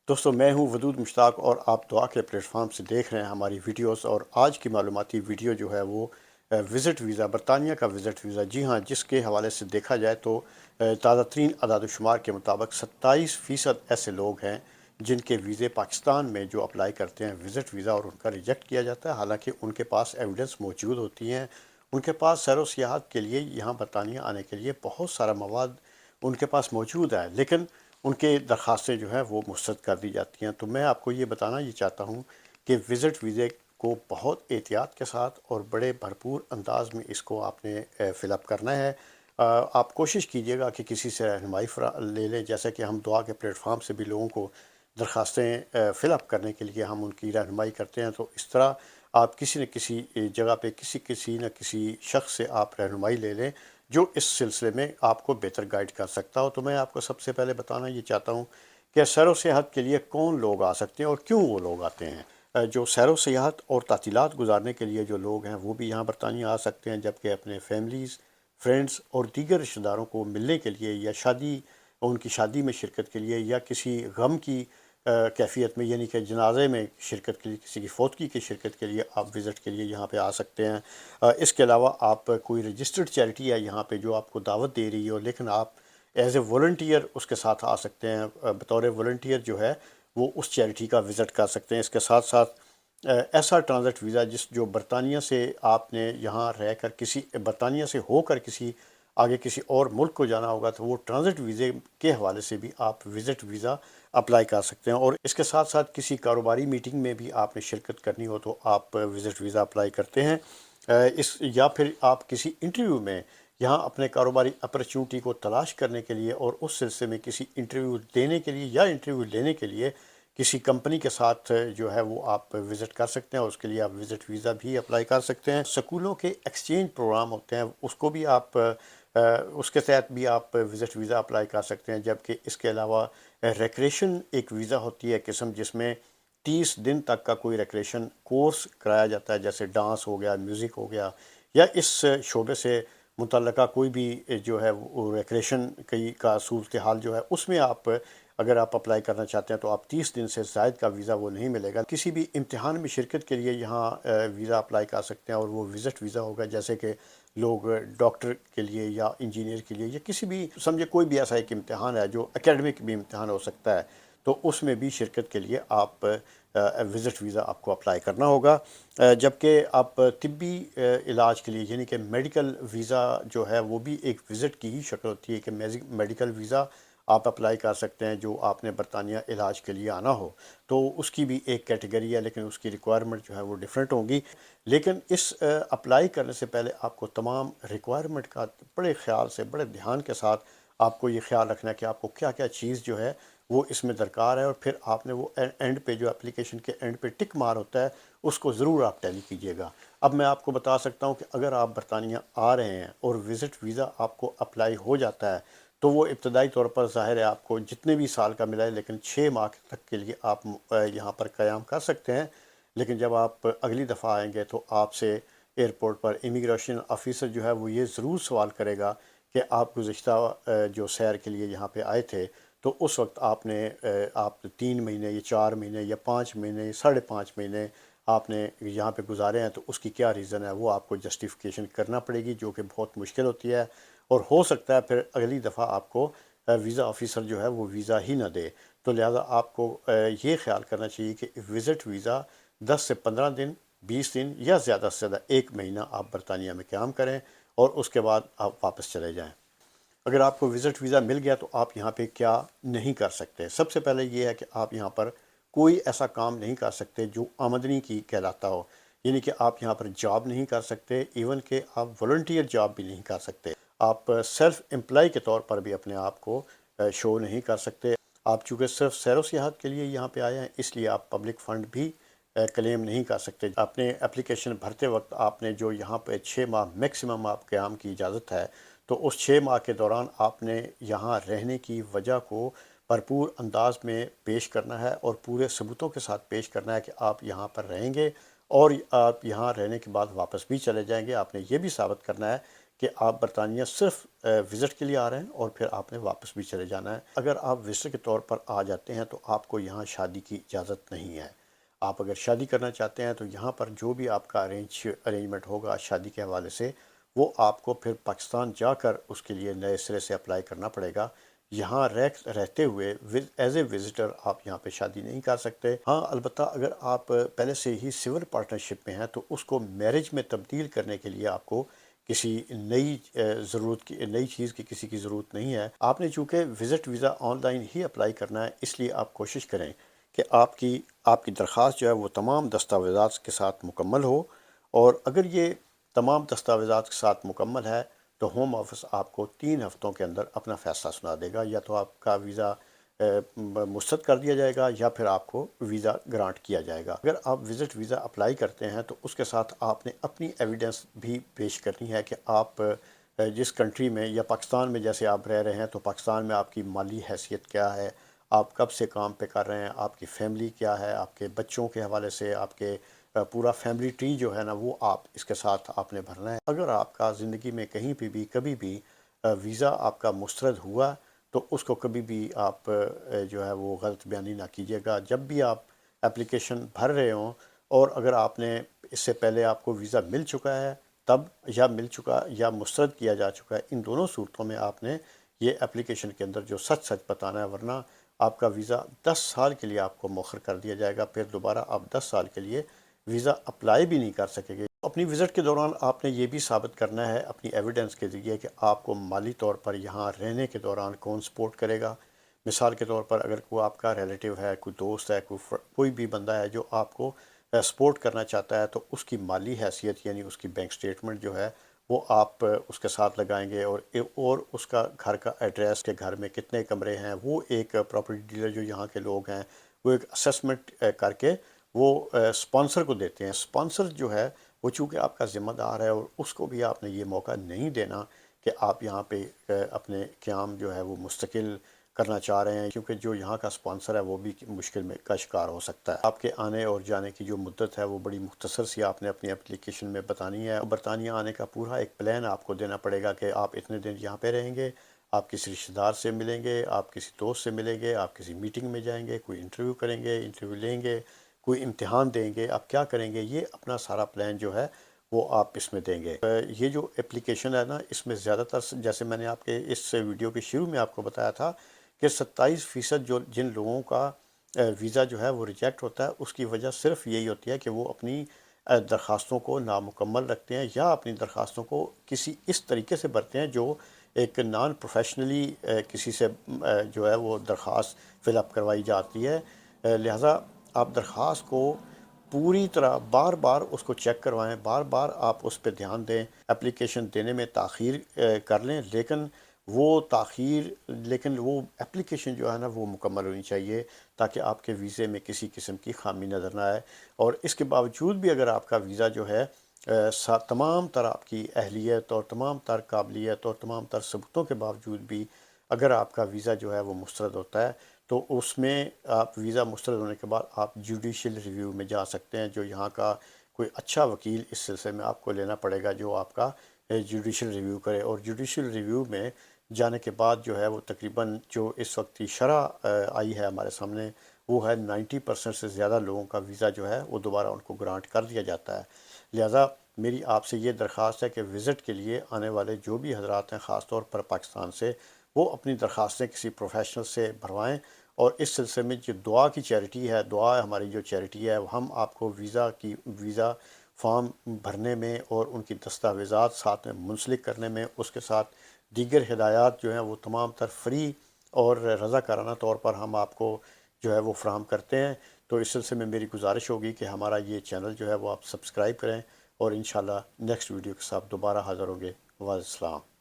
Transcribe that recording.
دوستوں میں ہوں ودود مشتاق اور آپ دعا کے پلیٹ فارم سے دیکھ رہے ہیں ہماری ویڈیوز، اور آج کی معلوماتی ویڈیو جو ہے وہ وزٹ ویزا، برطانیہ کا وزٹ ویزا، جی ہاں، جس کے حوالے سے دیکھا جائے تو تازہ ترین اعداد و شمار کے مطابق 27% ایسے لوگ ہیں جن کے ویزے پاکستان میں جو اپلائی کرتے ہیں وزٹ ویزا، اور ان کا ریجیکٹ کیا جاتا ہے، حالانکہ ان کے پاس ایویڈنس موجود ہوتی ہیں، ان کے پاس سیر و سیاحت کے لیے یہاں برطانیہ آنے کے لیے بہت سارا مواد ان کے پاس موجود ہے، لیکن ان کے درخواستیں جو ہیں وہ مسترد کر دی جاتی ہیں۔ تو میں آپ کو یہ بتانا یہ چاہتا ہوں کہ وزٹ ویزے کو بہت احتیاط کے ساتھ اور بڑے بھرپور انداز میں اس کو آپ نے فل اپ کرنا ہے۔ آپ کوشش کیجئے گا کہ کسی سے رہنمائی لے لیں، جیسے کہ ہم دعا کے پلیٹ فارم سے بھی لوگوں کو درخواستیں فل اپ کرنے کے لیے ہم ان کی رہنمائی کرتے ہیں، تو اس طرح آپ کسی نہ کسی جگہ پہ کسی نہ کسی شخص سے آپ رہنمائی لے لیں جو اس سلسلے میں آپ کو بہتر گائیڈ کر سکتا ہو۔ تو میں آپ کو سب سے پہلے بتانا یہ چاہتا ہوں کہ سیر و سیاحت کے لیے کون لوگ آ سکتے ہیں اور کیوں وہ لوگ آتے ہیں۔ جو سیر و سیاحت اور تعطیلات گزارنے کے لیے جو لوگ ہیں وہ بھی یہاں برطانیہ آ سکتے ہیں، جبکہ اپنے فیملیز، فرینڈز اور دیگر رشتہ داروں کو ملنے کے لیے یا ان کی شادی میں شرکت کے لیے یا کسی غم کی کیفیت میں، یعنی کہ جنازے میں شرکت کے لیے، کسی کی فوتگی کی شرکت کے لیے آپ وزٹ کے لیے یہاں پہ آ سکتے ہیں۔ اس کے علاوہ آپ کوئی رجسٹرڈ چیریٹی ہے یہاں پہ جو آپ کو دعوت دے رہی ہو، لیکن آپ ایز اے والنٹیئر اس کے ساتھ آ سکتے ہیں، بطور والنٹیئر جو ہے وہ اس چیریٹی کا وزٹ کر سکتے ہیں۔ اس کے ساتھ ساتھ ایسا ٹرانزٹ ویزا جو برطانیہ سے آپ نے یہاں رہ کر برطانیہ سے ہو کر آگے کسی اور ملک کو جانا ہوگا، تو وہ ٹرانزٹ ویزے کے حوالے سے بھی آپ وزٹ ویزا اپلائی کر سکتے ہیں۔ اور اس کے ساتھ ساتھ کسی کاروباری میٹنگ میں بھی آپ نے شرکت کرنی ہو تو آپ وزٹ ویزا اپلائی کرتے ہیں۔ یا پھر آپ کسی انٹرویو میں یہاں اپنے کاروباری اپرچونٹی کو تلاش کرنے کے لیے اور اس سلسلے میں کسی انٹرویو دینے کے لیے یا انٹرویو لینے کے لیے کسی کمپنی کے ساتھ جو ہے وہ آپ وزٹ کر سکتے ہیں، اس کے لیے آپ وزٹ ویزا بھی اپلائی کر سکتے ہیں۔ سکولوں کے ایکسچینج پروگرام ہوتے ہیں، اس کو بھی آپ اس کے تحت بھی آپ وزٹ ویزا اپلائی کر سکتے ہیں، جبکہ اس کے علاوہ ریکریشن ایک ویزا ہوتی ہے قسم، جس میں 30 دن تک کا کوئی ریکریشن کورس کرایا جاتا ہے، جیسے ڈانس ہو گیا، میوزک ہو گیا، یا اس شعبے سے متعلقہ کوئی بھی جو ہے وہ ریکریشن کا صورتحال جو ہے اس میں اگر آپ اپلائی کرنا چاہتے ہیں تو آپ 30 دن سے زائد کا ویزا وہ نہیں ملے گا۔ کسی بھی امتحان میں شرکت کے لیے یہاں ویزا اپلائی کر سکتے ہیں، اور وہ وزٹ ویزا ہوگا، جیسے کہ لوگ ڈاکٹر کے لیے یا انجینئر کے لیے یا کسی بھی سمجھے کوئی بھی ایسا ایک امتحان ہے جو اکیڈمک بھی امتحان ہو سکتا ہے، تو اس میں بھی شرکت کے لیے آپ وزٹ ویزا آپ کو اپلائی کرنا ہوگا۔ جبکہ آپ طبی علاج کے لیے، یعنی کہ میڈیکل ویزا جو ہے وہ بھی ایک وزٹ کی ہی شکل ہوتی ہے کہ میڈیکل ویزا آپ اپلائی کر سکتے ہیں جو آپ نے برطانیہ علاج کے لیے آنا ہو، تو اس کی بھی ایک کیٹیگری ہے، لیکن اس کی ریکوائرمنٹ جو ہے وہ ڈیفرنٹ ہوگی۔ لیکن اس اپلائی کرنے سے پہلے آپ کو تمام ریکوائرمنٹ کا بڑے خیال سے، بڑے دھیان کے ساتھ آپ کو یہ خیال رکھنا ہے کہ آپ کو کیا کیا چیز جو ہے وہ اس میں درکار ہے، اور پھر آپ نے وہ اینڈ پہ جو اپلیکیشن کے اینڈ پہ ٹک مار ہوتا ہے اس کو ضرور آپ ٹیلی کیجئے گا۔ اب میں آپ کو بتا سکتا ہوں کہ اگر آپ برطانیہ آ رہے ہیں اور وزٹ ویزا آپ کو اپلائی ہو جاتا ہے تو وہ ابتدائی طور پر ظاہر ہے آپ کو جتنے بھی سال کا ملا ہے، لیکن 6 ماہ تک کے لیے آپ یہاں پر قیام کر سکتے ہیں۔ لیکن جب آپ اگلی دفعہ آئیں گے تو آپ سے ایئرپورٹ پر امیگریشن آفیسر جو ہے وہ یہ ضرور سوال کرے گا کہ آپ گزشتہ جو سیر کے لیے یہاں پہ آئے تھے تو اس وقت آپ 3 مہینے یا 4 مہینے یا 5 مہینے، 5.5 مہینے آپ نے یہاں پہ گزارے ہیں، تو اس کی کیا ریزن ہے وہ آپ کو جسٹیفیکیشن کرنا پڑے گی، جو کہ بہت مشکل ہوتی ہے، اور ہو سکتا ہے پھر اگلی دفعہ آپ کو ویزا آفیسر جو ہے وہ ویزا ہی نہ دے۔ تو لہذا آپ کو یہ خیال کرنا چاہیے کہ وزٹ ویزا 10 سے 15 دن، 20 دن یا زیادہ سے زیادہ 1 مہینہ آپ برطانیہ میں قیام کریں اور اس کے بعد آپ واپس چلے جائیں۔ اگر آپ کو وزٹ ویزا مل گیا تو آپ یہاں پہ کیا نہیں کر سکتے؟ سب سے پہلے یہ ہے کہ آپ یہاں پر کوئی ایسا کام نہیں کر سکتے جو آمدنی کی کہلاتا ہو، یعنی کہ آپ یہاں پر جاب نہیں کر سکتے، ایون کہ آپ والنٹیئر جاب بھی نہیں کر سکتے، آپ سیلف امپلائی کے طور پر بھی اپنے آپ کو شو نہیں کر سکتے۔ آپ چونکہ صرف سیر و سیاحت کے لیے یہاں پہ آئے ہیں، اس لیے آپ پبلک فنڈ بھی کلیم نہیں کر سکتے۔ اپنے اپلیکیشن بھرتے وقت آپ نے جو یہاں پہ 6 ماہ میکسیمم آپ قیام کی اجازت ہے، تو اس 6 ماہ کے دوران آپ نے یہاں رہنے کی وجہ کو بھرپور انداز میں پیش کرنا ہے اور پورے ثبوتوں کے ساتھ پیش کرنا ہے کہ آپ یہاں پر رہیں گے اور آپ یہاں رہنے کے بعد واپس بھی چلے جائیں گے۔ آپ نے یہ بھی ثابت کرنا ہے کہ آپ برطانیہ صرف وزٹ کے لیے آ رہے ہیں اور پھر آپ نے واپس بھی چلے جانا ہے۔ اگر آپ وزٹر کے طور پر آ جاتے ہیں تو آپ کو یہاں شادی کی اجازت نہیں ہے۔ آپ اگر شادی کرنا چاہتے ہیں تو یہاں پر جو بھی آپ کا ارینجمنٹ ہوگا شادی کے حوالے سے، وہ آپ کو پھر پاکستان جا کر اس کے لیے نئے سرے سے اپلائی کرنا پڑے گا۔ یہاں رہتے ہوئے ایز اے وزٹر آپ یہاں پہ شادی نہیں کر سکتے۔ ہاں البتہ اگر آپ پہلے سے ہی سول پارٹنرشپ میں ہیں تو اس کو میرج میں تبدیل کرنے کے لیے آپ کو کسی نئی چیز کی کسی کی ضرورت نہیں ہے۔ آپ نے چونکہ visit visa on line he apply کرنا ہے، اس لیے آپ کوشش کریں کہ آپ کی درخواست جو ہے وہ تمام دستاویزات کے ساتھ مکمل ہو، اور اگر یہ تمام دستاویزات کے ساتھ مکمل ہے تو ہوم آفس آپ کو 3 ہفتوں کے اندر اپنا فیصلہ سنا دے گا، یا تو آپ کا ویزا مسترد کر دیا جائے گا یا پھر آپ کو ویزا گرانٹ کیا جائے گا۔ اگر آپ وزٹ ویزا اپلائی کرتے ہیں تو اس کے ساتھ آپ نے اپنی ایویڈنس بھی پیش کرنی ہے کہ آپ جس کنٹری میں یا پاکستان میں جیسے آپ رہ رہے ہیں تو پاکستان میں آپ کی مالی حیثیت کیا ہے، آپ کب سے کام پہ کر رہے ہیں، آپ کی فیملی کیا ہے، آپ کے بچوں کے حوالے سے آپ کے پورا فیملی ٹری جو ہے نا وہ آپ اس کے ساتھ آپ نے بھرنا ہے۔ اگر آپ کا زندگی میں کہیں پہ بھی کبھی بھی ویزا آپ کا مسترد ہوا تو اس کو کبھی بھی آپ جو ہے وہ غلط بیانی نہ کیجیے گا۔ جب بھی آپ اپلیکیشن بھر رہے ہوں، اور اگر آپ نے اس سے پہلے آپ کو ویزا مل چکا ہے تب، یا مل چکا یا مسترد کیا جا چکا ہے، ان دونوں صورتوں میں آپ نے یہ اپلیکیشن کے اندر جو سچ بتانا ہے، ورنہ آپ کا ویزا 10 سال کے لیے آپ کو مؤخر کر دیا جائے گا، پھر دوبارہ آپ 10 سال کے لیے ویزا اپلائی بھی نہیں کر سکیں گے۔ اپنی وزٹ کے دوران آپ نے یہ بھی ثابت کرنا ہے اپنی ایویڈنس کے ذریعے کہ آپ کو مالی طور پر یہاں رہنے کے دوران کون سپورٹ کرے گا۔ مثال کے طور پر اگر کوئی آپ کا ریلیٹیو ہے، کوئی دوست ہے، کوئی بھی بندہ ہے جو آپ کو سپورٹ کرنا چاہتا ہے، تو اس کی مالی حیثیت یعنی اس کی بینک سٹیٹمنٹ جو ہے وہ آپ اس کے ساتھ لگائیں گے، اور اس کا گھر کا ایڈریس، کہ گھر میں کتنے کمرے ہیں، وہ ایک پراپرٹی ڈیلر جو یہاں کے لوگ ہیں وہ ایک اسیسمنٹ کر کے وہ سپانسر کو دیتے ہیں۔ سپانسر جو ہے وہ چونکہ آپ کا ذمہ دار ہے، اور اس کو بھی آپ نے یہ موقع نہیں دینا کہ آپ یہاں پہ اپنے قیام جو ہے وہ مستقل کرنا چاہ رہے ہیں، کیونکہ جو یہاں کا سپانسر ہے وہ بھی مشکل میں کا شکار ہو سکتا ہے۔ آپ کے آنے اور جانے کی جو مدت ہے وہ بڑی مختصر سی آپ نے اپنی اپلیکیشن میں بتانی ہے۔ برطانیہ آنے کا پورا ایک پلان آپ کو دینا پڑے گا کہ آپ اتنے دن یہاں پہ رہیں گے، آپ کسی رشتہ دار سے ملیں گے، آپ کسی دوست سے ملیں گے، آپ کسی میٹنگ میں جائیں گے، کوئی انٹرویو کریں گے، انٹرویو لیں گے، کوئی امتحان دیں گے، آپ کیا کریں گے، یہ اپنا سارا پلان جو ہے وہ آپ اس میں دیں گے۔ یہ جو اپلیکیشن ہے نا، اس میں زیادہ تر جیسے میں نے آپ کے اس ویڈیو کے شروع میں آپ کو بتایا تھا کہ 27% جن لوگوں کا ویزا جو ہے وہ ریجیکٹ ہوتا ہے، اس کی وجہ صرف یہی ہوتی ہے کہ وہ اپنی درخواستوں کو نامکمل رکھتے ہیں، یا اپنی درخواستوں کو کسی اس طریقے سے بھرتے ہیں جو ایک نان پروفیشنلی کسی سے جو ہے وہ درخواست فل اپ کروائی جاتی ہے۔ لہٰذا آپ درخواست کو پوری طرح بار بار اس کو چیک کروائیں، بار بار آپ اس پہ دھیان دیں۔ اپلیکیشن دینے میں تاخیر کر لیں، لیکن وہ اپلیکیشن جو ہے نا وہ مکمل ہونی چاہیے، تاکہ آپ کے ویزے میں کسی قسم کی خامی نظر نہ آئے۔ اور اس کے باوجود بھی اگر آپ کا ویزا جو ہے تمام تر آپ کی اہلیت اور تمام تر قابلیت اور تمام تر ثبوتوں کے باوجود بھی اگر آپ کا ویزا جو ہے وہ مسترد ہوتا ہے، تو اس میں آپ ویزا مسترد ہونے کے بعد آپ جوڈیشل ریویو میں جا سکتے ہیں، جو یہاں کا کوئی اچھا وکیل اس سلسلے میں آپ کو لینا پڑے گا جو آپ کا جوڈیشل ریویو کرے۔ اور جوڈیشل ریویو میں جانے کے بعد جو ہے وہ تقریباً جو اس وقت کی شرح آئی ہے ہمارے سامنے، وہ ہے 90% سے زیادہ لوگوں کا ویزا جو ہے وہ دوبارہ ان کو گرانٹ کر دیا جاتا ہے۔ لہٰذا میری آپ سے یہ درخواست ہے کہ وزٹ کے لیے آنے والے جو بھی حضرات ہیں، خاص طور پر پاکستان سے، وہ اپنی درخواستیں کسی پروفیشنل سے بھروائیں۔ اور اس سلسلے میں جو دعا کی چیریٹی ہے، دعا ہماری جو چیریٹی ہے، ہم آپ کو ویزا فارم بھرنے میں اور ان کی دستاویزات ساتھ میں منسلک کرنے میں، اس کے ساتھ دیگر ہدایات جو ہیں وہ تمام تر فری اور رضاکارانہ طور پر ہم آپ کو جو ہے وہ فراہم کرتے ہیں۔ تو اس سلسلے میں میری گزارش ہوگی کہ ہمارا یہ چینل جو ہے وہ آپ سبسکرائب کریں، اور انشاءاللہ نیکسٹ ویڈیو کے ساتھ دوبارہ حاضر ہوں گے۔ والسلام۔